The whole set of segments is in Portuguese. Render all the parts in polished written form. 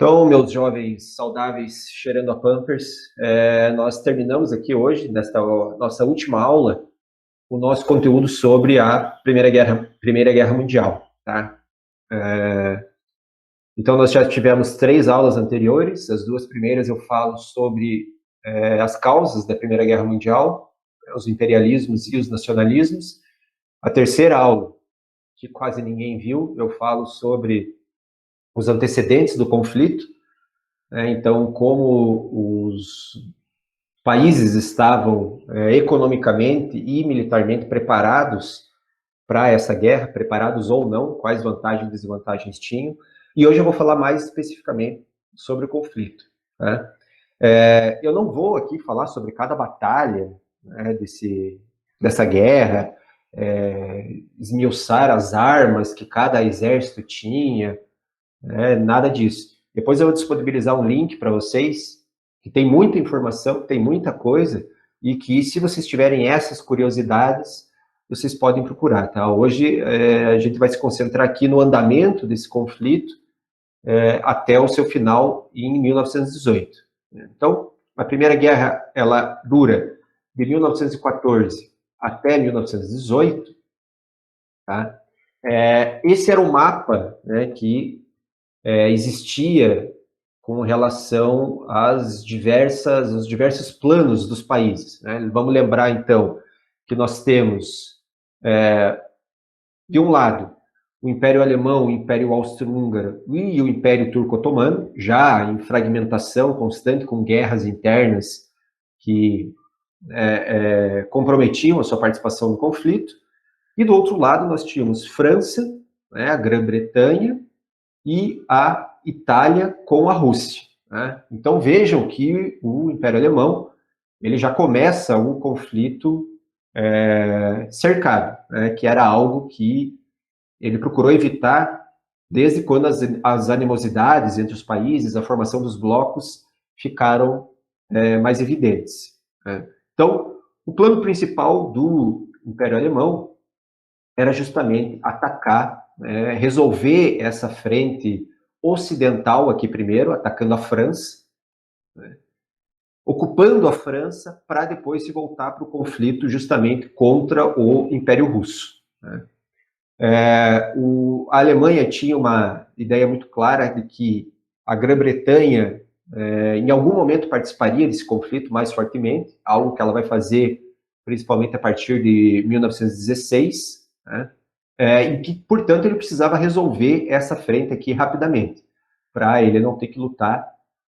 Então, meus jovens saudáveis cheirando a Pampers, nós terminamos aqui hoje, nesta nossa última aula, o nosso conteúdo sobre a Primeira Guerra Mundial. Tá? Então, nós já tivemos 3 aulas anteriores. As 2 primeiras eu falo sobre as causas da Primeira Guerra Mundial, os imperialismos e os nacionalismos. A terceira aula, que quase ninguém viu, eu falo sobre os antecedentes do conflito. Então, como os países estavam economicamente e militarmente preparados para essa guerra, preparados ou não, quais vantagens e desvantagens tinham. E hoje eu vou falar mais especificamente sobre o conflito. Né? Eu não vou aqui falar sobre cada batalha, né, dessa guerra, esmiuçar as armas que cada exército tinha, nada disso. Depois eu vou disponibilizar um link para vocês, que tem muita informação, tem muita coisa, e que se vocês tiverem essas curiosidades, vocês podem procurar, tá? Hoje a gente vai se concentrar aqui no andamento desse conflito até o seu final em 1918. Então, a Primeira Guerra, ela dura de 1914 até 1918, tá? Esse era o mapa, né, que existia com relação aos diversos planos dos países. Né? Vamos lembrar, então, que nós temos, de um lado, o Império Alemão, o Império Austro-Húngaro e o Império Turco-Otomano, já em fragmentação constante, com guerras internas que comprometiam a sua participação no conflito. E do outro lado, nós tínhamos França, né, a Grã-Bretanha, e a Itália com a Rússia. Né? Então vejam que o Império Alemão ele já começa um conflito cercado, né? Que era algo que ele procurou evitar desde quando as animosidades entre os países, a formação dos blocos ficaram mais evidentes. Né? Então, o plano principal do Império Alemão era justamente atacar, resolver essa frente ocidental aqui primeiro, atacando a França, né, ocupando a França para depois se voltar para o conflito justamente contra o Império Russo. Né. A Alemanha tinha uma ideia muito clara de que a Grã-Bretanha em algum momento participaria desse conflito mais fortemente, algo que ela vai fazer principalmente a partir de 1916, né? E que, portanto, ele precisava resolver essa frente aqui rapidamente, para ele não ter que lutar,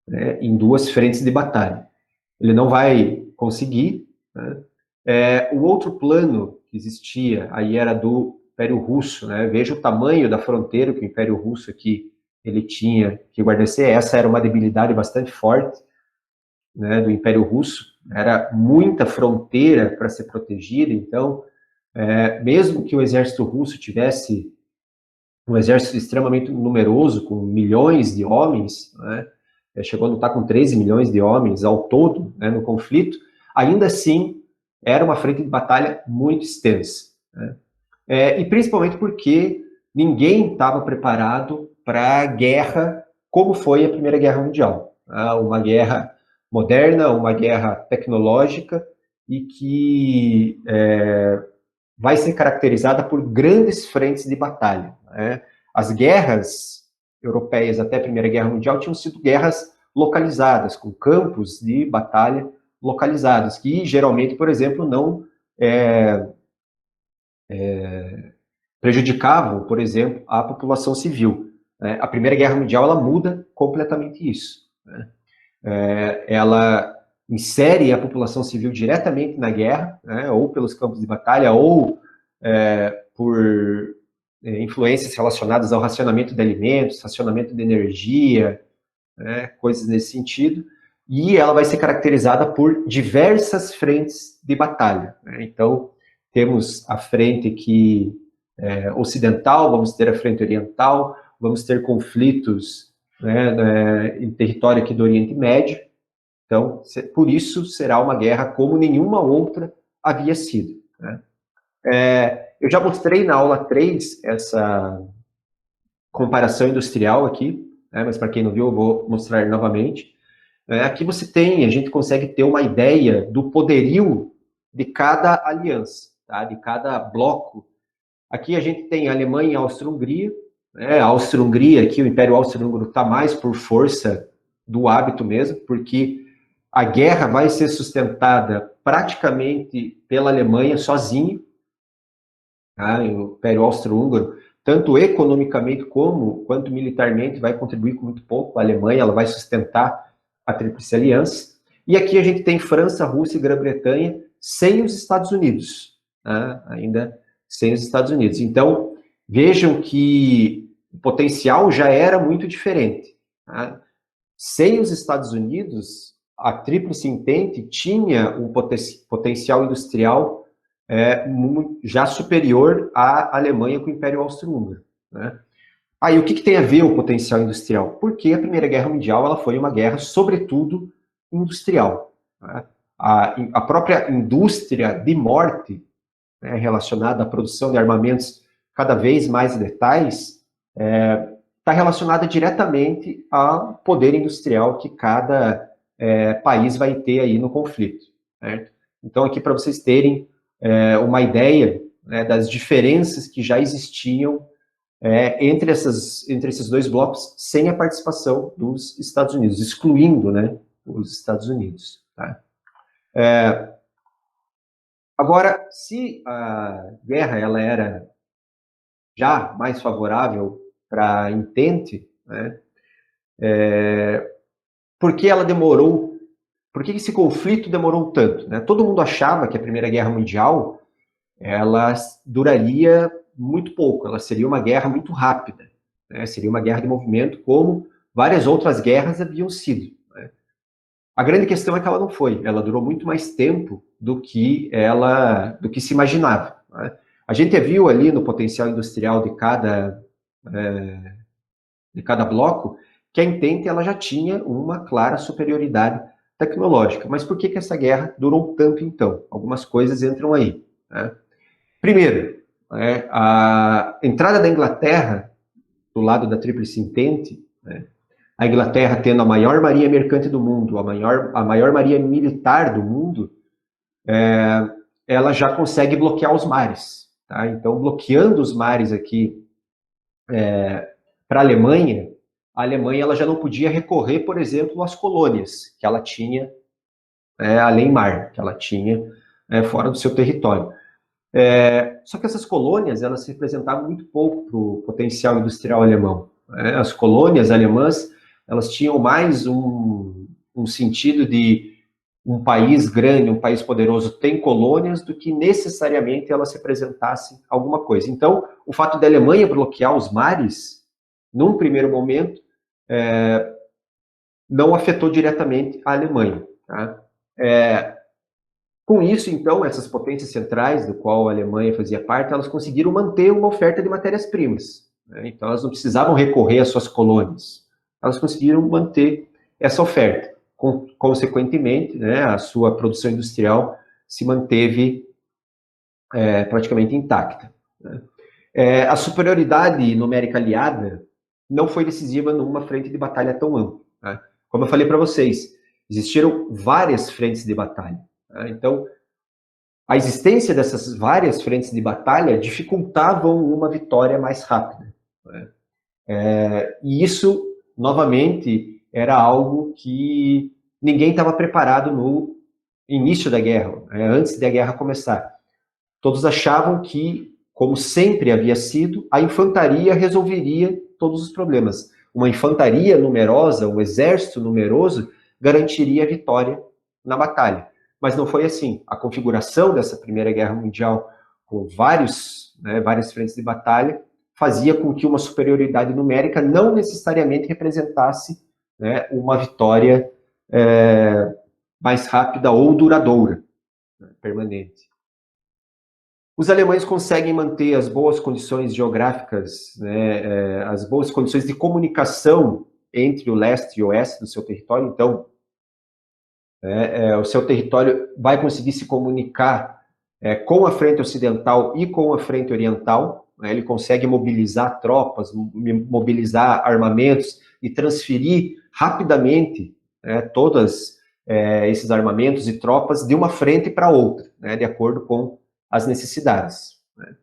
né, em 2 frentes de batalha. Ele não vai conseguir. Né? O outro plano que existia aí era do Império Russo. Né? Veja o tamanho da fronteira que o Império Russo aqui ele tinha que guarnecer. Essa era uma debilidade bastante forte, né, do Império Russo. Era muita fronteira para ser protegida, então mesmo que o exército russo tivesse um exército extremamente numeroso, com milhões de homens, né, chegou a lutar com 13 milhões de homens ao todo, né, no conflito, ainda assim era uma frente de batalha muito extensa. Né, e principalmente porque ninguém estava preparado para a guerra como foi a Primeira Guerra Mundial. Né, uma guerra moderna, uma guerra tecnológica e que vai ser caracterizada por grandes frentes de batalha. Né? As guerras europeias até a Primeira Guerra Mundial tinham sido guerras localizadas, com campos de batalha localizados, que geralmente, por exemplo, não prejudicavam, por exemplo, a população civil. Né? A Primeira Guerra Mundial ela muda completamente isso. Né? Ela insere a população civil diretamente na guerra, né, ou pelos campos de batalha, ou por influências relacionadas ao racionamento de alimentos, racionamento de energia, né, coisas nesse sentido, e ela vai ser caracterizada por diversas frentes de batalha. Né? Então, temos a frente aqui ocidental, vamos ter a frente oriental, vamos ter conflitos, né, em território aqui do Oriente Médio. Então, por isso, será uma guerra como nenhuma outra havia sido. Né? Eu já mostrei na aula 3 essa comparação industrial aqui. né, mas para quem não viu, eu vou mostrar novamente. Aqui a gente consegue ter uma ideia do poderio de cada aliança, tá? De cada bloco. Aqui a gente tem Alemanha e Áustria-Hungria, né? A Áustria-Hungria, aqui o Império Austro-Húngaro está mais por força do hábito mesmo, porque a guerra vai ser sustentada praticamente pela Alemanha sozinha, tá? O Império Austro-Húngaro, tanto economicamente quanto militarmente, vai contribuir com muito pouco. A Alemanha ela vai sustentar a Tríplice Aliança. E aqui a gente tem França, Rússia e Grã-Bretanha sem os Estados Unidos, tá? Ainda sem os Estados Unidos. Então, vejam que o potencial já era muito diferente, tá? Sem os Estados Unidos, a Tríplice Entente tinha um potencial industrial já superior à Alemanha com o Império Austro-Húngaro, né? Aí, o que tem a ver o potencial industrial? Porque a Primeira Guerra Mundial ela foi uma guerra, sobretudo, industrial, né? A própria indústria de morte, né, relacionada à produção de armamentos cada vez mais letais, está relacionada diretamente ao poder industrial que cada país vai ter aí no conflito, certo? Então, aqui para vocês terem uma ideia, né, das diferenças que já existiam entre esses dois blocos, sem a participação dos Estados Unidos, excluindo, né, os Estados Unidos. Tá? Agora, se a guerra ela era já mais favorável para a Entente, né, por que ela demorou? Por que esse conflito demorou tanto? Né? Todo mundo achava que a Primeira Guerra Mundial ela duraria muito pouco, ela seria uma guerra muito rápida, né? Seria uma guerra de movimento, como várias outras guerras haviam sido. Né? A grande questão é que ela não foi, ela durou muito mais tempo do que se imaginava. Né? A gente viu ali no potencial industrial de cada bloco que a Entente ela já tinha uma clara superioridade tecnológica. Mas por que essa guerra durou tanto então? Algumas coisas entram aí. Né? Primeiro, a entrada da Inglaterra do lado da Tríplice Entente, né, a Inglaterra tendo a maior marinha mercante do mundo, a maior marinha militar do mundo, ela já consegue bloquear os mares. Tá? Então, bloqueando os mares aqui para a Alemanha ela já não podia recorrer, por exemplo, às colônias que ela tinha além mar, que ela tinha fora do seu território. Só que essas colônias, elas representavam muito pouco para o potencial industrial alemão. Né? As colônias alemãs, elas tinham mais um sentido de um país grande, um país poderoso tem colônias, do que necessariamente elas representassem alguma coisa. Então, o fato da Alemanha bloquear os mares, num primeiro momento, não afetou diretamente a Alemanha. Tá? Com isso, então, essas potências centrais, do qual a Alemanha fazia parte, elas conseguiram manter uma oferta de matérias-primas. Né? Então, elas não precisavam recorrer às suas colônias. Elas conseguiram manter essa oferta. Consequentemente, né, a sua produção industrial se manteve praticamente intacta. Né? A superioridade numérica aliada não foi decisiva numa frente de batalha tão ampla. Tá? Como eu falei para vocês, existiram várias frentes de batalha. Tá? Então, a existência dessas várias frentes de batalha dificultavam uma vitória mais rápida. Né? E isso, novamente, era algo que ninguém estava preparado no início da guerra, antes da guerra começar. Todos achavam que, como sempre havia sido, a infantaria resolveria todos os problemas. Uma infantaria numerosa, um exército numeroso, garantiria a vitória na batalha. Mas não foi assim. A configuração dessa Primeira Guerra Mundial, com várias frentes de batalha, fazia com que uma superioridade numérica não necessariamente representasse, né, uma vitória mais rápida ou duradoura, né, permanente. Os alemães conseguem manter as boas condições geográficas, né, as boas condições de comunicação entre o leste e o oeste do seu território. Então, o seu território vai conseguir se comunicar com a frente ocidental e com a frente oriental. né, ele consegue mobilizar tropas, mobilizar armamentos e transferir rapidamente, né, todos esses armamentos e tropas de uma frente para outra, né, de acordo com as necessidades. Né.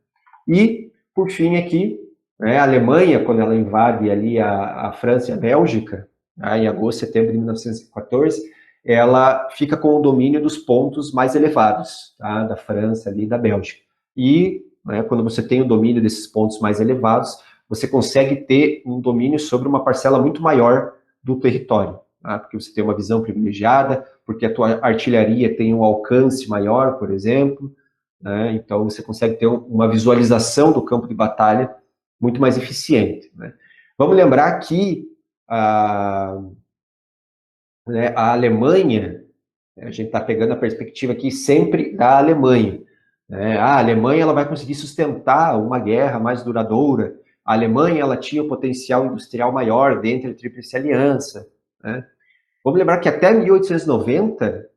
E, por fim, aqui, né, a Alemanha, quando ela invade ali a França e a Bélgica, né, em agosto, setembro de 1914, ela fica com o domínio dos pontos mais elevados, tá, da França ali e da Bélgica. E, né, quando você tem o domínio desses pontos mais elevados, você consegue ter um domínio sobre uma parcela muito maior do território, tá, porque você tem uma visão privilegiada, porque a tua artilharia tem um alcance maior, por exemplo, né, então você consegue ter uma visualização do campo de batalha muito mais eficiente. Né. Vamos lembrar que né, a Alemanha, a gente está pegando a perspectiva aqui sempre da Alemanha. Né? A Alemanha ela vai conseguir sustentar uma guerra mais duradoura. A Alemanha ela tinha um potencial industrial maior dentro da Tríplice Aliança. Né? Vamos lembrar que até 1890,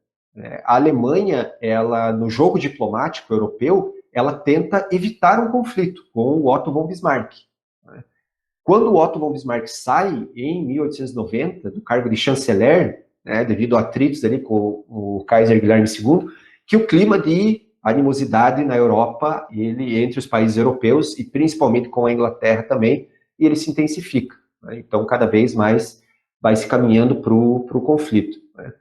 a Alemanha, ela, no jogo diplomático europeu, ela tenta evitar um conflito com o Otto von Bismarck. Né? Quando o Otto von Bismarck sai, em 1890, do cargo de chanceler, né, devido a atritos ali com o Kaiser Guilherme II, que o clima de animosidade na Europa, ele entre os países europeus, e principalmente com a Inglaterra também, ele se intensifica. Né? Então, cada vez mais vai se caminhando para o conflito. Né?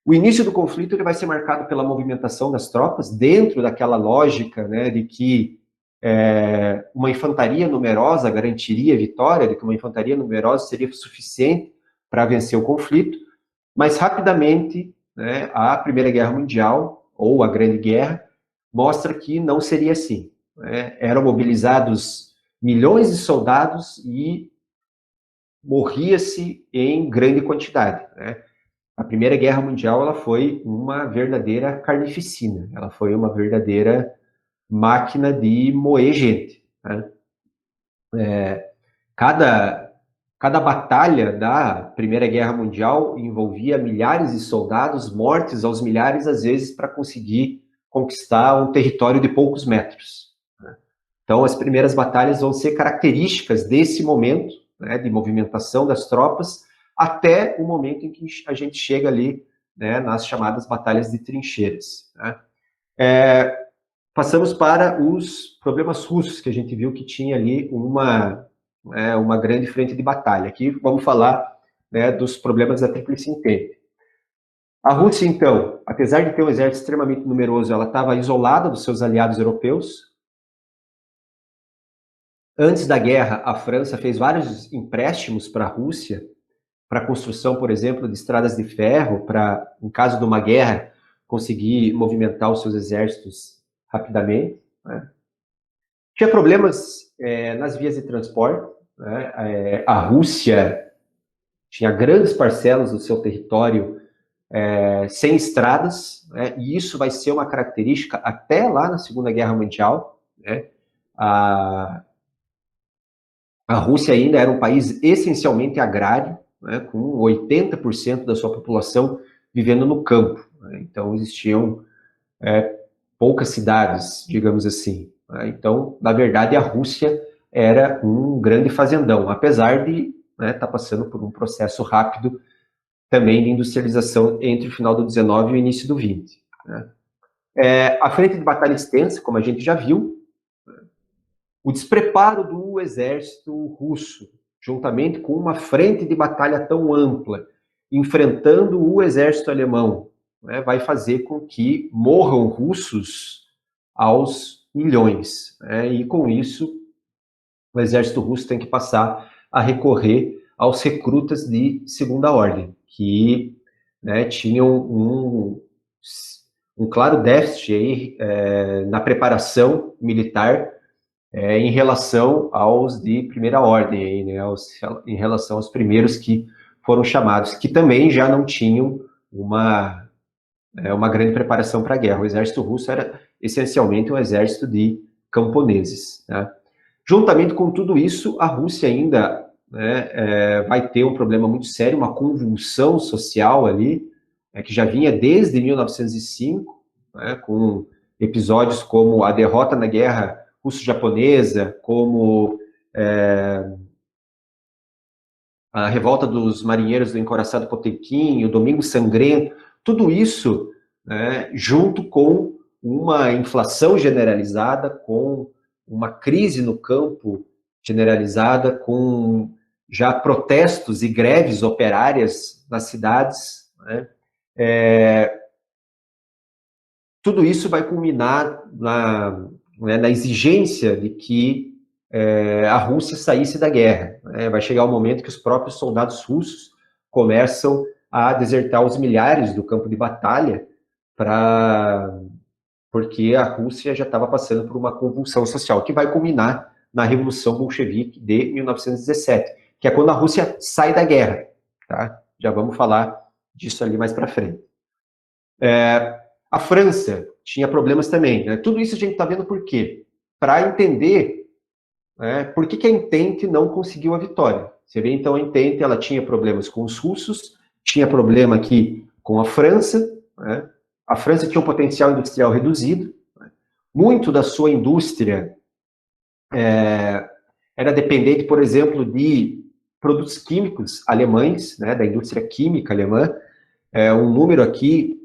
O início do conflito ele vai ser marcado pela movimentação das tropas, dentro daquela lógica, né, de que uma infantaria numerosa garantiria a vitória, de que uma infantaria numerosa seria suficiente para vencer o conflito, mas rapidamente, né, a Primeira Guerra Mundial, ou a Grande Guerra, mostra que não seria assim. Né? Eram mobilizados milhões de soldados e morria-se em grande quantidade. Né? A Primeira Guerra Mundial ela foi uma verdadeira carnificina, ela foi uma verdadeira máquina de moer gente. Né? Cada batalha da Primeira Guerra Mundial envolvia milhares de soldados mortos aos milhares, às vezes, para conseguir conquistar um território de poucos metros. Né? Então, as primeiras batalhas vão ser características desse momento, né, de movimentação das tropas, até o momento em que a gente chega ali, né, nas chamadas batalhas de trincheiras. Né? Passamos para os problemas russos, que a gente viu que tinha ali uma grande frente de batalha. Aqui vamos falar, né, dos problemas da Tríplice Entente. A Rússia, então, apesar de ter um exército extremamente numeroso, ela estava isolada dos seus aliados europeus. Antes da guerra, a França fez vários empréstimos para a Rússia, para a construção, por exemplo, de estradas de ferro, para, em caso de uma guerra, conseguir movimentar os seus exércitos rapidamente. Né? Tinha problemas nas vias de transporte. Né? A Rússia tinha grandes parcelas do seu território sem estradas, né? E isso vai ser uma característica até lá na Segunda Guerra Mundial. Né? A Rússia ainda era um país essencialmente agrário, né? Com 80% da sua população vivendo no campo. Né? Então, existiam poucas cidades, digamos assim. Né? Então, na verdade, a Rússia era um grande fazendão, apesar de estar passando por um processo rápido também de industrialização entre o final do 19 e o início do 20. Né? A frente de batalha extensa, como a gente já viu, o despreparo do exército russo, juntamente com uma frente de batalha tão ampla, enfrentando o exército alemão, né, vai fazer com que morram russos aos milhões. Né, e com isso, o exército russo tem que passar a recorrer aos recrutas de segunda ordem, que, né, tinham um claro déficit aí, na preparação militar em relação aos de primeira ordem, aí, né, em relação aos primeiros que foram chamados, que também já não tinham uma grande preparação para a guerra. O exército russo era essencialmente um exército de camponeses. Né? Juntamente com tudo isso, a Rússia ainda, né, vai ter um problema muito sério, uma convulsão social ali, que já vinha desde 1905, né, com episódios como a derrota na guerra russo-japonesa, como a revolta dos marinheiros do encouraçado Potemkin, o Domingo Sangrento, tudo isso, né, junto com uma inflação generalizada, com uma crise no campo generalizada, com já protestos e greves operárias nas cidades, né, tudo isso vai culminar na exigência de que a Rússia saísse da guerra. Né? Vai chegar o momento que os próprios soldados russos começam a desertar os milhares do campo de batalha, porque a Rússia já estava passando por uma convulsão social, que vai culminar na Revolução Bolchevique de 1917, que é quando a Rússia sai da guerra. Tá? Já vamos falar disso ali mais para frente. A França tinha problemas também. Né? Tudo isso a gente está vendo por quê? Para entender por que a Entente não conseguiu a vitória. Você vê, então, a Entente ela tinha problemas com os russos, tinha problema aqui com a França. Né? A França tinha um potencial industrial reduzido. Né? Muito da sua indústria era dependente, por exemplo, de produtos químicos alemães, né? Da indústria química alemã. Um número aqui,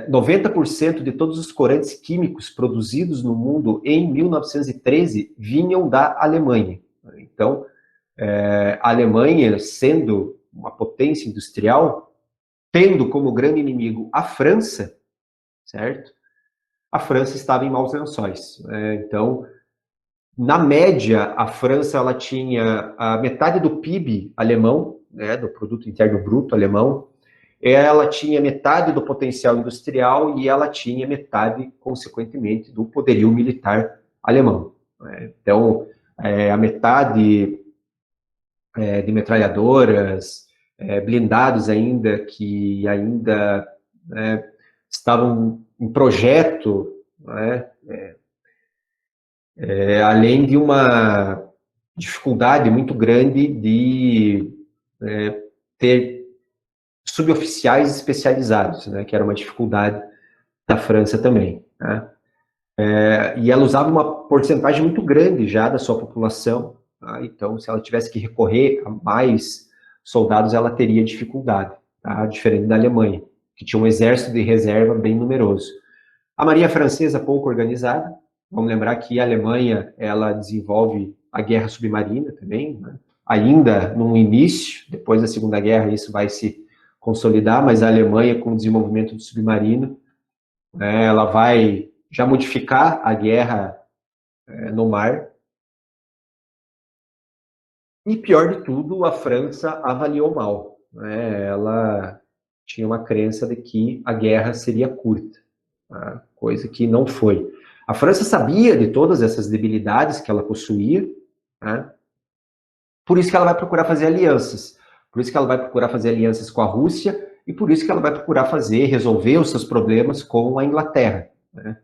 90% de todos os corantes químicos produzidos no mundo em 1913 vinham da Alemanha. Então, a Alemanha, sendo uma potência industrial, tendo como grande inimigo a França, certo? A França estava em maus lençóis. Então, na média, a França ela tinha a metade do PIB alemão, né, do Produto Interno Bruto alemão. Ela tinha metade do potencial industrial e ela tinha metade, consequentemente, do poderio militar alemão. Então, a metade de metralhadoras, blindados ainda, que ainda estavam em projeto, além de uma dificuldade muito grande de ter suboficiais especializados, né, que era uma dificuldade da França também. Né? E ela usava uma porcentagem muito grande já da sua população, tá? Então, se ela tivesse que recorrer a mais soldados, ela teria dificuldade, tá? Diferente da Alemanha, que tinha um exército de reserva bem numeroso. A Marinha Francesa, pouco organizada. Vamos lembrar que a Alemanha ela desenvolve a guerra submarina também, né? Ainda no início, depois da Segunda Guerra, isso vai se consolidar, mas a Alemanha, com o desenvolvimento do submarino, ela vai já modificar a guerra no mar. E, pior de tudo, a França avaliou mal. Ela tinha uma crença de que a guerra seria curta, tá? Coisa que não foi. A França sabia de todas essas debilidades que ela possuía, né? Por isso que ela vai procurar fazer alianças. Por isso que ela vai procurar fazer alianças com a Rússia e por isso que ela vai procurar resolver os seus problemas com a Inglaterra. Né?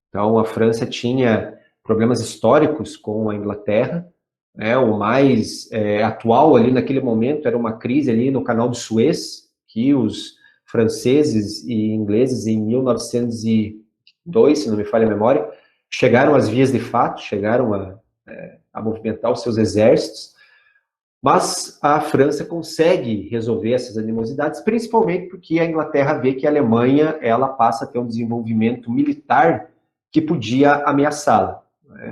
Então, a França tinha problemas históricos com a Inglaterra. O mais atual ali naquele momento era uma crise ali no Canal de Suez, que os franceses e ingleses em 1902, se não me falha a memória, chegaram às vias de fato, chegaram a movimentar os seus exércitos. Mas a França consegue resolver essas animosidades, principalmente porque a Inglaterra vê que a Alemanha ela passa a ter um desenvolvimento militar que podia ameaçá-la.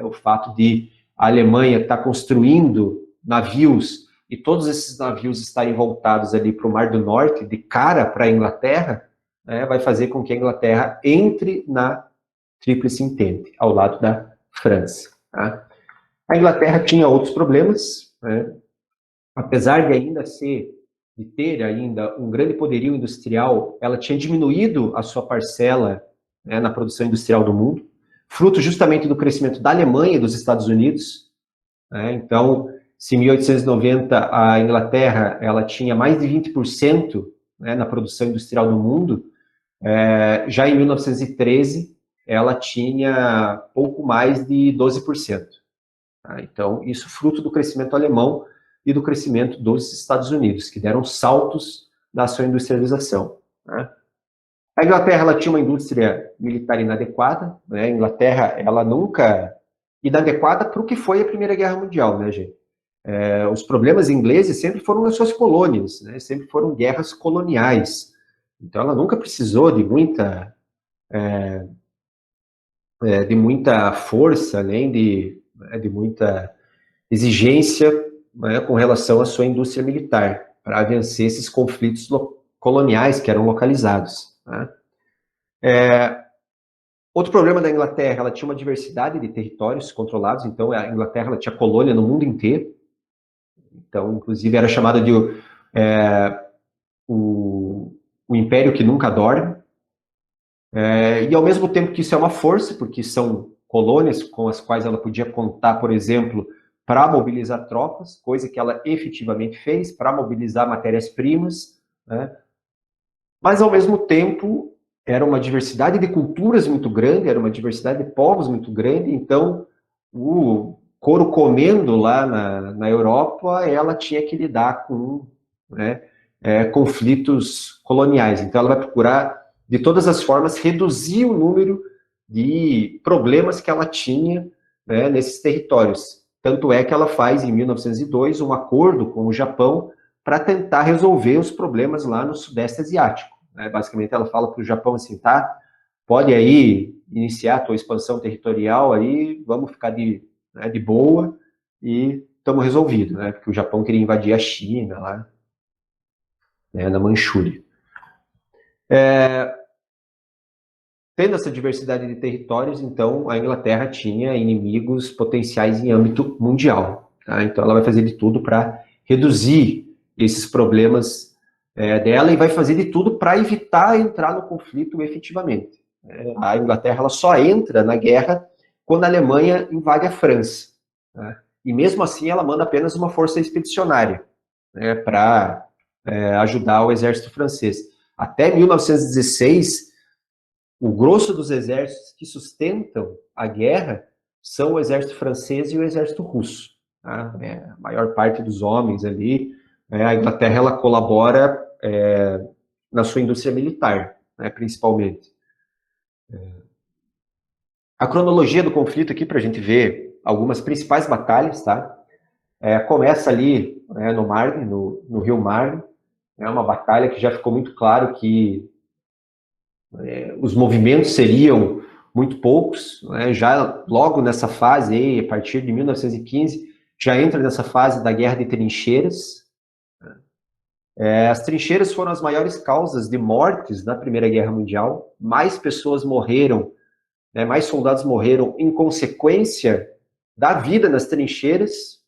O fato de a Alemanha estar construindo navios e todos esses navios estarem voltados ali para o Mar do Norte, de cara para a Inglaterra, vai fazer com que a Inglaterra entre na Tríplice Entente, ao lado da França. Tá? A Inglaterra tinha outros problemas, apesar de ter ainda um grande poderio industrial, ela tinha diminuído a sua parcela na produção industrial do mundo, fruto justamente do crescimento da Alemanha e dos Estados Unidos. Então, se em 1890 a Inglaterra ela tinha mais de 20% na produção industrial do mundo, já em 1913 ela tinha pouco mais de 12%. Então, isso fruto do crescimento alemão e do crescimento dos Estados Unidos, que deram saltos na sua industrialização. A Inglaterra ela tinha uma indústria militar inadequada. A Inglaterra ela nunca inadequada para o que foi a Primeira Guerra Mundial, né, gente? Os problemas ingleses sempre foram nas suas colônias, né? Sempre foram guerras coloniais. Então, ela nunca precisou de muita força, nem de muita exigência, né, com relação à sua indústria militar, para vencer esses conflitos coloniais que eram localizados. Né? Outro problema da Inglaterra, ela tinha uma diversidade de territórios controlados, então a Inglaterra ela tinha colônia no mundo inteiro, então, inclusive, era chamada de o Império que nunca dorme, e ao mesmo tempo que isso é uma força, porque são colônias com as quais ela podia contar, por exemplo, para mobilizar tropas, coisa que ela efetivamente fez, para mobilizar matérias-primas, né? Mas ao mesmo tempo era uma diversidade de culturas muito grande, era uma diversidade de povos muito grande, então o couro comendo lá na Europa, ela tinha que lidar com, né, conflitos coloniais. Então ela vai procurar, de todas as formas, reduzir o número de problemas que ela tinha, né, nesses territórios. Tanto é que ela faz, em 1902, um acordo com o Japão para tentar resolver os problemas lá no Sudeste Asiático. Né? Basicamente, ela fala para o Japão assim, tá, pode aí iniciar a tua expansão territorial, aí vamos ficar de boa e estamos resolvidos, né? Porque o Japão queria invadir a China lá, né, na Manchúria. Tendo essa diversidade de territórios, então a Inglaterra tinha inimigos potenciais em âmbito mundial. Tá? Então ela vai fazer de tudo para reduzir esses problemas dela e vai fazer de tudo para evitar entrar no conflito efetivamente. A Inglaterra ela só entra na guerra quando a Alemanha invade a França. Né? E mesmo assim ela manda apenas uma força expedicionária, né, para ajudar o exército francês. Até 1916, o grosso dos exércitos que sustentam a guerra são o exército francês e o exército russo. Tá? A maior parte dos homens ali, a Inglaterra ela colabora na sua indústria militar, né, principalmente. A cronologia do conflito aqui, para a gente ver algumas principais batalhas, tá? Começa ali no Marne, no rio Marne, é uma batalha que já ficou muito claro que os movimentos seriam muito poucos, né? Já logo nessa fase, aí, a partir de 1915, já entra nessa fase da guerra de trincheiras. As trincheiras foram as maiores causas de mortes na Primeira Guerra Mundial, mais pessoas morreram, né, mais soldados morreram em consequência da vida nas trincheiras,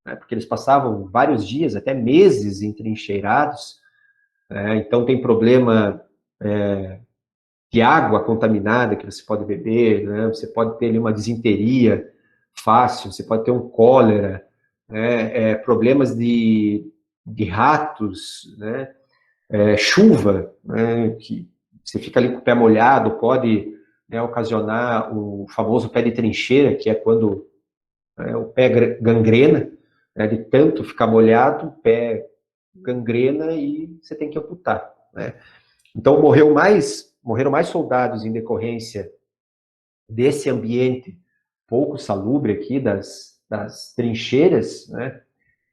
né, porque eles passavam vários dias, até meses entrincheirados, então tem problema de água contaminada que você pode beber, né? Você pode ter ali uma disenteria fácil, você pode ter um cólera, né? Problemas de ratos, né? Chuva, né? Que você fica ali com o pé molhado, pode, né, ocasionar o famoso pé de trincheira, que é quando o pé gangrena, né? De tanto ficar molhado, o pé gangrena e você tem que amputar, né? Então morreram mais soldados em decorrência desse ambiente pouco salubre aqui das trincheiras, né,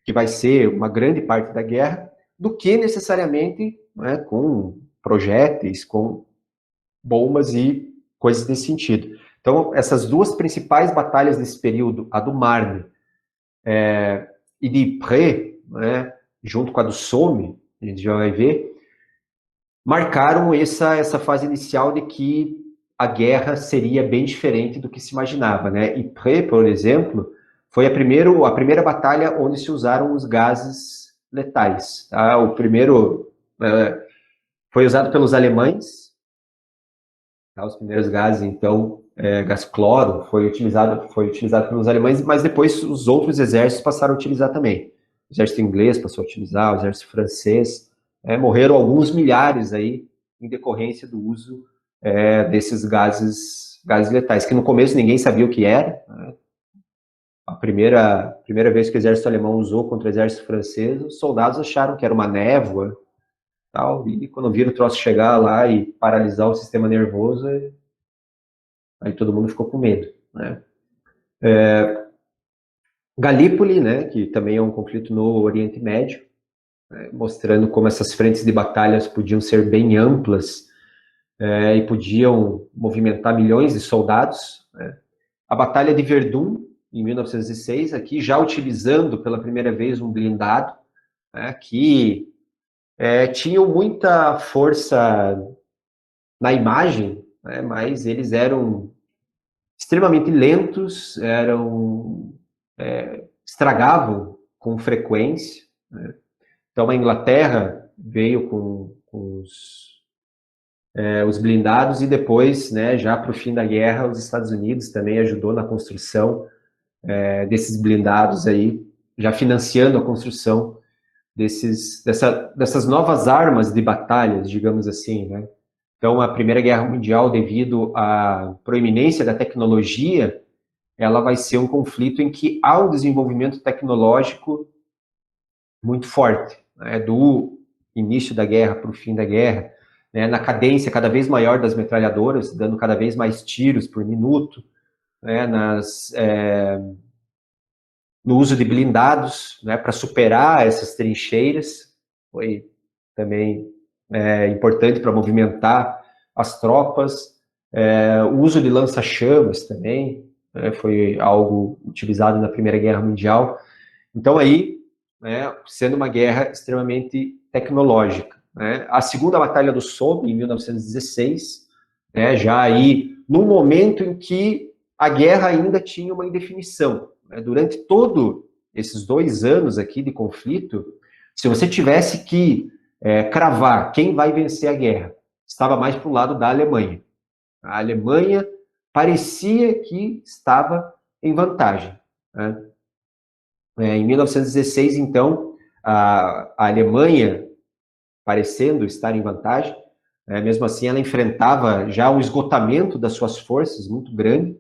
que vai ser uma grande parte da guerra, do que necessariamente, né, com projéteis, com bombas e coisas desse sentido. Então, essas duas principais batalhas desse período, a do Marne e de Ypres, né, junto com a do Somme, a gente já vai ver, marcaram essa fase inicial de que a guerra seria bem diferente do que se imaginava, né? Ypres, por exemplo, foi a primeira batalha onde se usaram os gases letais. Tá? O primeiro foi usado pelos alemães, tá? Os primeiros gases, então, gás cloro foi utilizado pelos alemães, mas depois os outros exércitos passaram a utilizar também. O exército inglês passou a utilizar, o exército francês, morreram alguns milhares aí em decorrência do uso desses gases letais, que no começo ninguém sabia o que era. Né? A primeira vez que o exército alemão usou contra o exército francês, os soldados acharam que era uma névoa, tal, e quando viram o troço chegar lá e paralisar o sistema nervoso, aí todo mundo ficou com medo, né? Galípoli, né, que também é um conflito no Oriente Médio, né, mostrando como essas frentes de batalhas podiam ser bem amplas e podiam movimentar milhões de soldados, né. A Batalha de Verdun, em 1906, aqui já utilizando pela primeira vez um blindado, né, que tinham muita força na imagem, né, mas eles eram extremamente lentos, estragavam com frequência, né. Então a Inglaterra veio com os blindados e depois, né, já para o fim da guerra, os Estados Unidos também ajudou na construção desses blindados aí, já financiando a construção dessas novas armas de batalhas, digamos assim, né? Então, a Primeira Guerra Mundial, devido à proeminência da tecnologia, ela vai ser um conflito em que há um desenvolvimento tecnológico muito forte, né? Do início da guerra para o fim da guerra, né? Na cadência cada vez maior das metralhadoras, dando cada vez mais tiros por minuto, né? No uso de blindados, né? Para superar essas trincheiras, foi também importante para movimentar as tropas. O uso de lança-chamas também, né, foi algo utilizado na Primeira Guerra Mundial. Então aí, né, sendo uma guerra extremamente tecnológica, né. A Segunda Batalha do Somme, em 1916, né, já aí no momento em que a guerra ainda tinha uma indefinição, né. Durante todo esses 2 anos aqui de conflito, se você tivesse que cravar quem vai vencer a guerra, estava mais para o lado da Alemanha. A Alemanha parecia que estava em vantagem, né. Em 1916, então, a Alemanha, parecendo estar em vantagem, mesmo assim ela enfrentava já um esgotamento das suas forças muito grande,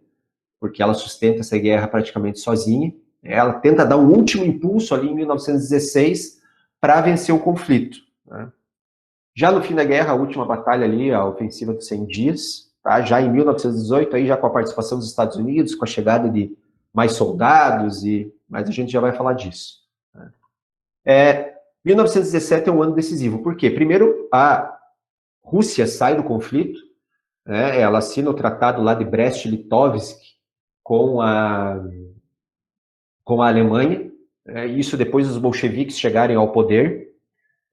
porque ela sustenta essa guerra praticamente sozinha. Ela tenta dar um último impulso ali em 1916 para vencer o conflito, né. Já no fim da guerra, a última batalha ali, a ofensiva dos 100 dias, tá? Já em 1918, aí já com a participação dos Estados Unidos, com a chegada de mais soldados, mas a gente já vai falar disso, né? 1917 é um ano decisivo, por quê? Primeiro, a Rússia sai do conflito, né? Ela assina o tratado lá de Brest-Litovsk com a Alemanha, isso depois dos bolcheviques chegarem ao poder.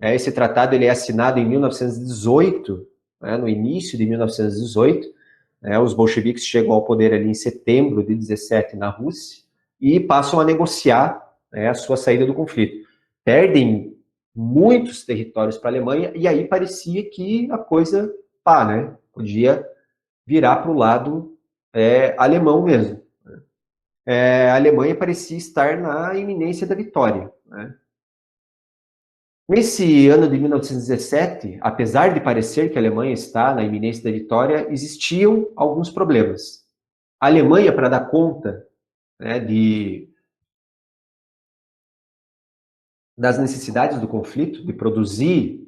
Esse tratado ele é assinado em 1918, né, no início de 1918. Os bolcheviques chegam ao poder ali em setembro de 17 na Rússia e passam a negociar, né, a sua saída do conflito. Perdem muitos territórios para a Alemanha e aí parecia que a coisa né, podia virar para o lado alemão mesmo. A Alemanha parecia estar na iminência da vitória, né. Nesse ano de 1917, apesar de parecer que a Alemanha está na iminência da vitória, existiam alguns problemas. A Alemanha, para dar conta, né, das necessidades do conflito, de produzir,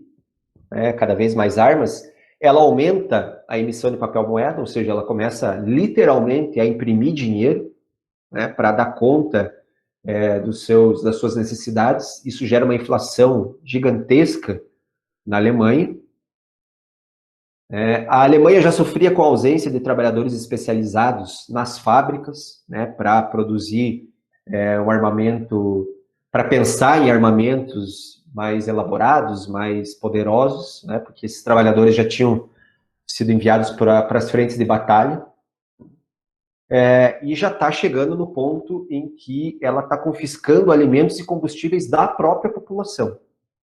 né, cada vez mais armas, ela aumenta a emissão de papel moeda, ou seja, ela começa literalmente a imprimir dinheiro, né, para dar conta das suas necessidades. Isso gera uma inflação gigantesca na Alemanha. A Alemanha já sofria com a ausência de trabalhadores especializados nas fábricas, né, para produzir um armamento, para pensar em armamentos mais elaborados, mais poderosos, né, porque esses trabalhadores já tinham sido enviados para as frentes de batalha. E já está chegando no ponto em que ela está confiscando alimentos e combustíveis da própria população,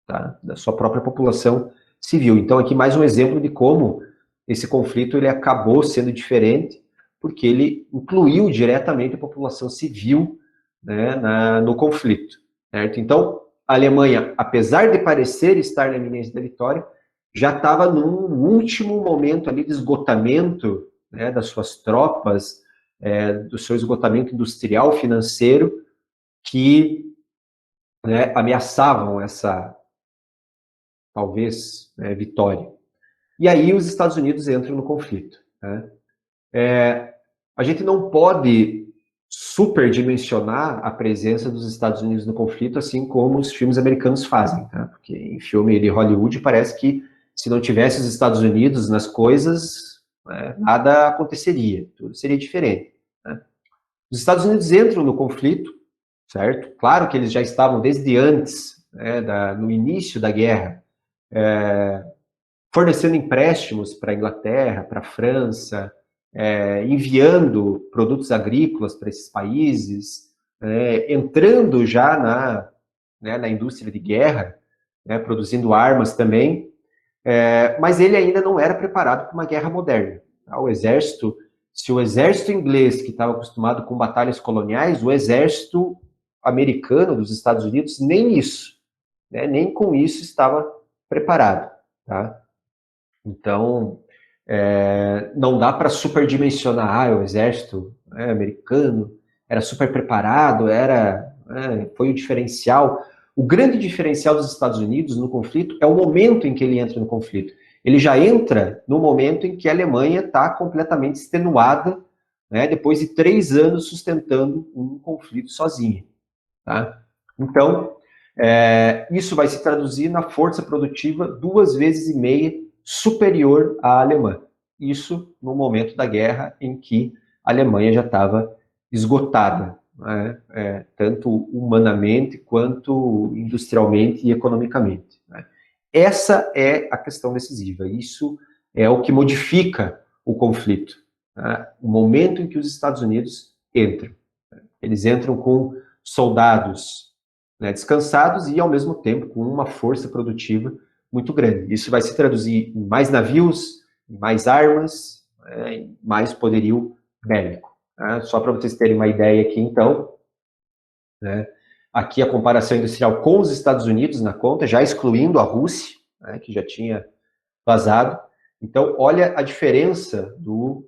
tá? Da sua própria população civil. Então, aqui mais um exemplo de como esse conflito ele acabou sendo diferente, porque ele incluiu diretamente a população civil, né, no conflito, certo? Então, a Alemanha, apesar de parecer estar na iminência da vitória, já estava num último momento ali de esgotamento, né, das suas tropas, do seu esgotamento industrial, financeiro, que, né, ameaçavam essa, talvez, vitória. E aí os Estados Unidos entram no conflito, né? A gente não pode superdimensionar a presença dos Estados Unidos no conflito, assim como os filmes americanos fazem, tá? Porque em filme de Hollywood parece que se não tivesse os Estados Unidos nas coisas, né, nada aconteceria, tudo seria diferente, né? Os Estados Unidos entram no conflito, certo? Claro que eles já estavam desde antes, né, no início da guerra, fornecendo empréstimos para a Inglaterra, para a França, enviando produtos agrícolas para esses países, entrando já na indústria de guerra, né, produzindo armas também, mas ele ainda não era preparado para uma guerra moderna. Tá? Se o exército inglês, que estava acostumado com batalhas coloniais, o exército americano dos Estados Unidos, nem isso, né, nem com isso estava preparado. Tá? Então, não dá para superdimensionar, o exército americano era super preparado, foi o diferencial. O grande diferencial dos Estados Unidos no conflito é o momento em que ele entra no conflito. Ele já entra no momento em que a Alemanha está completamente extenuada, né, depois de 3 anos sustentando um conflito sozinha. Tá? Então, isso vai se traduzir na força produtiva 2,5 vezes superior à alemã. Isso no momento da guerra em que a Alemanha já estava esgotada, né, tanto humanamente quanto industrialmente e economicamente. Né. Essa é a questão decisiva. Isso é o que modifica o conflito. Né, o momento em que os Estados Unidos entram. Eles entram com soldados, né, descansados e, ao mesmo tempo, com uma força produtiva muito grande. Isso vai se traduzir em mais navios, em mais armas, em mais poderio bélico. Né? Só para vocês terem uma ideia aqui, então, né, aqui a comparação industrial com os Estados Unidos na conta, já excluindo a Rússia, né, que já tinha vazado. Então, olha a diferença do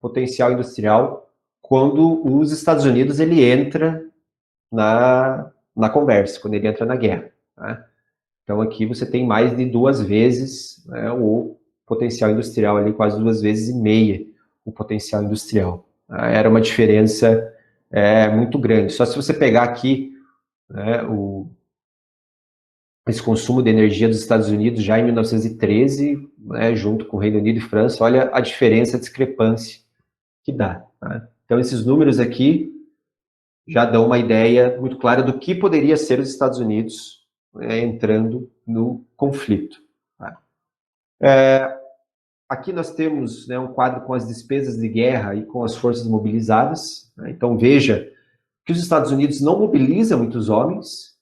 potencial industrial quando os Estados Unidos ele entra na conversa, quando ele entra na guerra. Né? Então, aqui você tem mais de 2 vezes, né, o potencial industrial ali, quase 2,5 vezes o potencial industrial. Era uma diferença muito grande. Só se você pegar aqui, né, esse consumo de energia dos Estados Unidos já em 1913, né, junto com o Reino Unido e França, olha a diferença, a discrepância que dá. Né? Então, esses números aqui já dão uma ideia muito clara do que poderia ser os Estados Unidos entrando no conflito. Tá? Aqui nós temos, né, um quadro com as despesas de guerra e com as forças mobilizadas. Né? Então, veja que os Estados Unidos não mobilizam muitos homens.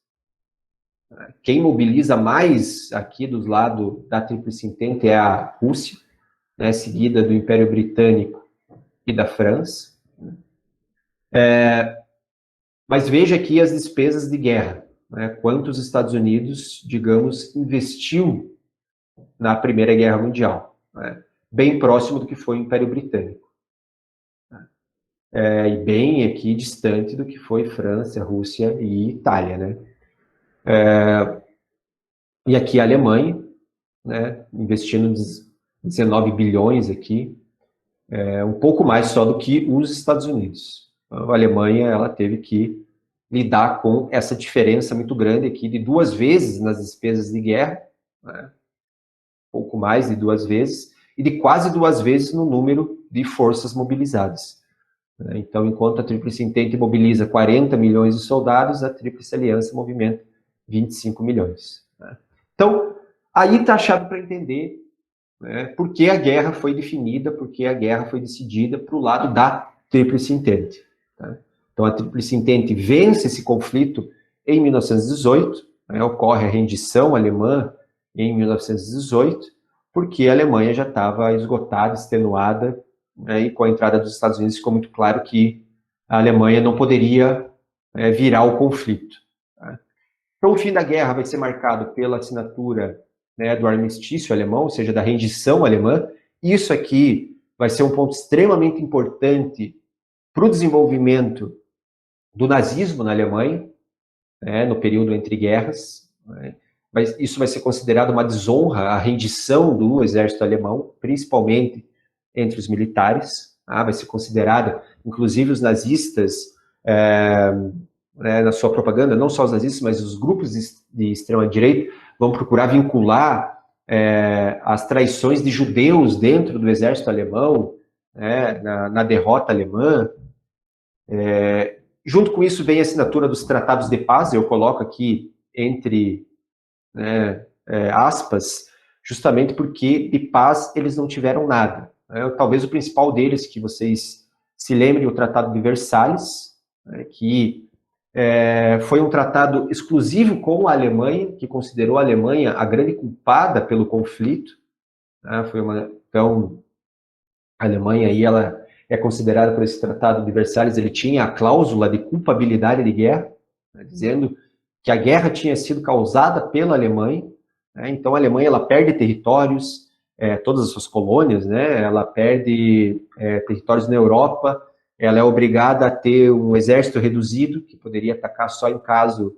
Quem mobiliza mais aqui do lado da Tríplice Entente é a Rússia, né, seguida do Império Britânico e da França. Mas veja aqui as despesas de guerra, né, quanto os Estados Unidos, digamos, investiu na Primeira Guerra Mundial, né, bem próximo do que foi o Império Britânico. E bem aqui distante do que foi França, Rússia e Itália, né? E aqui a Alemanha, né, investindo 19 bilhões aqui, um pouco mais só do que os Estados Unidos. Então, a Alemanha ela teve que lidar com essa diferença muito grande aqui de 2 vezes nas despesas de guerra, né, pouco mais de 2 vezes, e de quase 2 vezes no número de forças mobilizadas. Então, enquanto a Tríplice Entente mobiliza 40 milhões de soldados, a Tríplice Aliança movimenta 25 milhões. Então, aí está a chave para entender, né, por que a guerra foi definida, por que a guerra foi decidida para o lado da Tríplice Entente. Tá? Então, a Tríplice Entente vence esse conflito em 1918, né, ocorre a rendição alemã em 1918, porque a Alemanha já estava esgotada, extenuada, né, e com a entrada dos Estados Unidos ficou muito claro que a Alemanha não poderia virar o conflito. Tá? Então, o fim da guerra vai ser marcado pela assinatura, né, do armistício alemão, ou seja, da rendição alemã. Isso aqui vai ser um ponto extremamente importante para o desenvolvimento do nazismo na Alemanha, né, no período entre guerras. Né? Isso vai ser considerado uma desonra, a rendição do exército alemão, principalmente entre os militares. Vai ser considerada, inclusive os nazistas na sua propaganda, não só os nazistas, mas os grupos de extrema-direita vão procurar vincular as traições de judeus dentro do exército alemão, na derrota alemã. Junto com isso vem a assinatura dos tratados de paz, eu coloco aqui entre aspas, justamente porque de paz eles não tiveram nada. Talvez o principal deles, que vocês se lembrem, o Tratado de Versalhes, que foi um tratado exclusivo com a Alemanha, que considerou a Alemanha a grande culpada pelo conflito. Então, a Alemanha aí, ela é considerada por esse Tratado de Versalhes, ele tinha a cláusula de culpabilidade de guerra, dizendo que a guerra tinha sido causada pela Alemanha. Então, a Alemanha ela perde territórios, todas as suas colônias, ela perde territórios na Europa, ela é obrigada a ter um exército reduzido, que poderia atacar só em caso,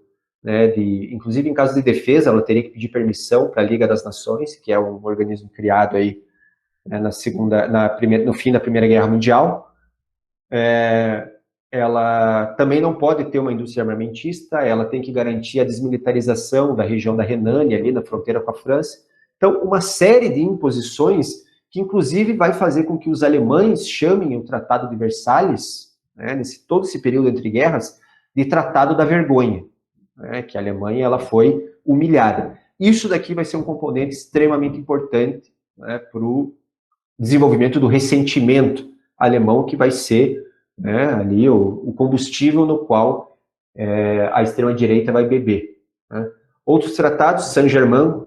inclusive em caso de defesa, ela teria que pedir permissão para a Liga das Nações, que é um organismo criado aí, no fim da Primeira Guerra Mundial. Ela também não pode ter uma indústria armamentista, ela tem que garantir a desmilitarização da região da Renânia, ali na fronteira com a França. Então, uma série de imposições que, inclusive, vai fazer com que os alemães chamem o Tratado de Versalhes, todo esse período entre guerras, de Tratado da Vergonha, que a Alemanha ela foi humilhada. Isso daqui vai ser um componente extremamente importante para o desenvolvimento do ressentimento alemão, que vai ser ali o combustível no qual a extrema-direita vai beber. Outros tratados, Saint-Germain,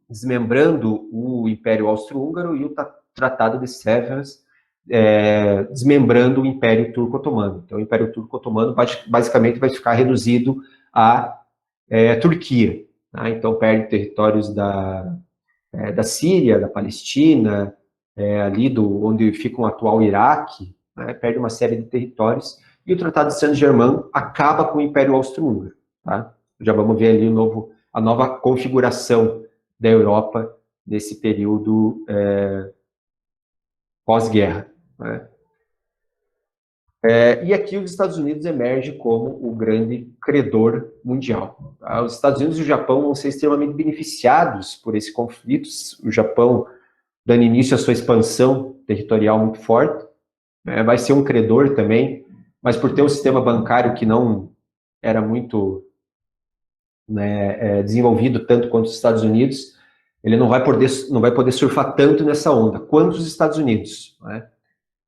desmembrando o Império Austro-Húngaro, e o Tratado de Sèvres, desmembrando o Império Turco-Otomano. Então, o Império Turco-Otomano basicamente vai ficar reduzido à Turquia. Então, perde territórios da Síria, da Palestina, ali onde fica o atual Iraque, perde uma série de territórios, e o Tratado de Saint-Germain acaba com o Império Austro-Húngaro. Já vamos ver ali a nova configuração da Europa nesse período pós-guerra. E aqui os Estados Unidos emergem como o grande credor mundial. Os Estados Unidos e o Japão vão ser extremamente beneficiados por esse conflito, o Japão dando início à sua expansão territorial muito forte, vai ser um credor também, mas por ter um sistema bancário que não era muito desenvolvido tanto quanto os Estados Unidos, ele não vai poder surfar tanto nessa onda quanto os Estados Unidos.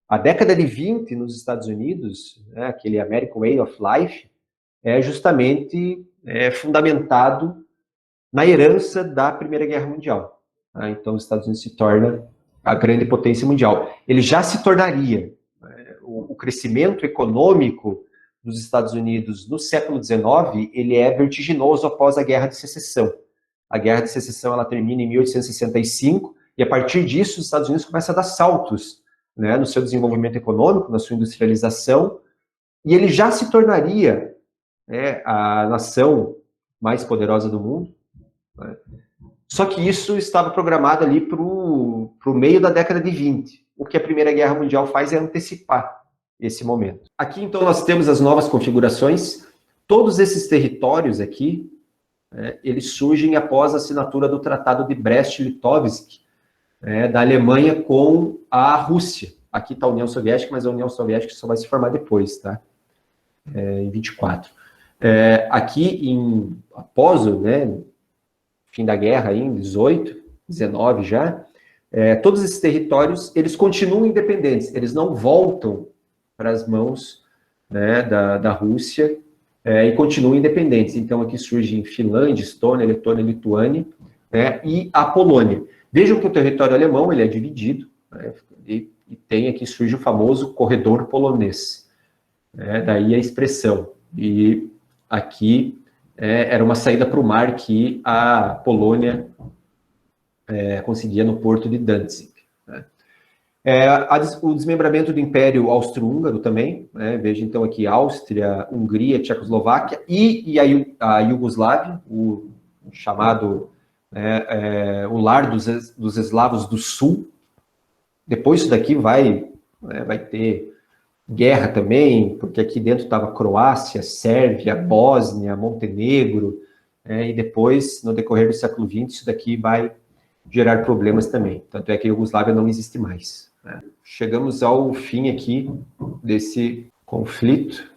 A década de 20 nos Estados Unidos, aquele American Way of Life, é justamente fundamentado na herança da Primeira Guerra Mundial. Então, os Estados Unidos se torna a grande potência mundial. Ele já se tornaria. O crescimento econômico dos Estados Unidos no século XIX, ele é vertiginoso após a Guerra de Secessão. A Guerra de Secessão ela termina em 1865, e a partir disso os Estados Unidos começam a dar saltos no seu desenvolvimento econômico, na sua industrialização, e ele já se tornaria a nação mais poderosa do mundo. Só que isso estava programado ali para o meio da década de 20. O que a Primeira Guerra Mundial faz é antecipar esse momento. Aqui, então, nós temos as novas configurações. Todos esses territórios aqui, eles surgem após a assinatura do Tratado de Brest-Litovsk, da Alemanha com a Rússia. Aqui está a União Soviética, mas a União Soviética só vai se formar depois, tá? Em 24. Aqui, após o fim da guerra, em 18, 19 já, todos esses territórios, eles continuam independentes, eles não voltam para as mãos da Rússia e continuam independentes. Então, aqui surgem Finlândia, Estônia, Letônia, Lituânia e a Polônia. Vejam que o território alemão ele é dividido, e tem aqui surge o famoso corredor polonês, daí a expressão. E aqui era uma saída para o mar que a Polônia conseguia no porto de Danzig. O desmembramento do Império Austro-Húngaro também, veja então aqui Áustria, Hungria, Tchecoslováquia e a Iugoslávia, o chamado o lar dos eslavos do sul. Depois isso daqui vai ter guerra também, porque aqui dentro estava Croácia, Sérvia, Bósnia, Montenegro, e depois, no decorrer do século XX, isso daqui vai gerar problemas também. Tanto é que a Iugoslávia não existe mais. Chegamos ao fim aqui desse conflito.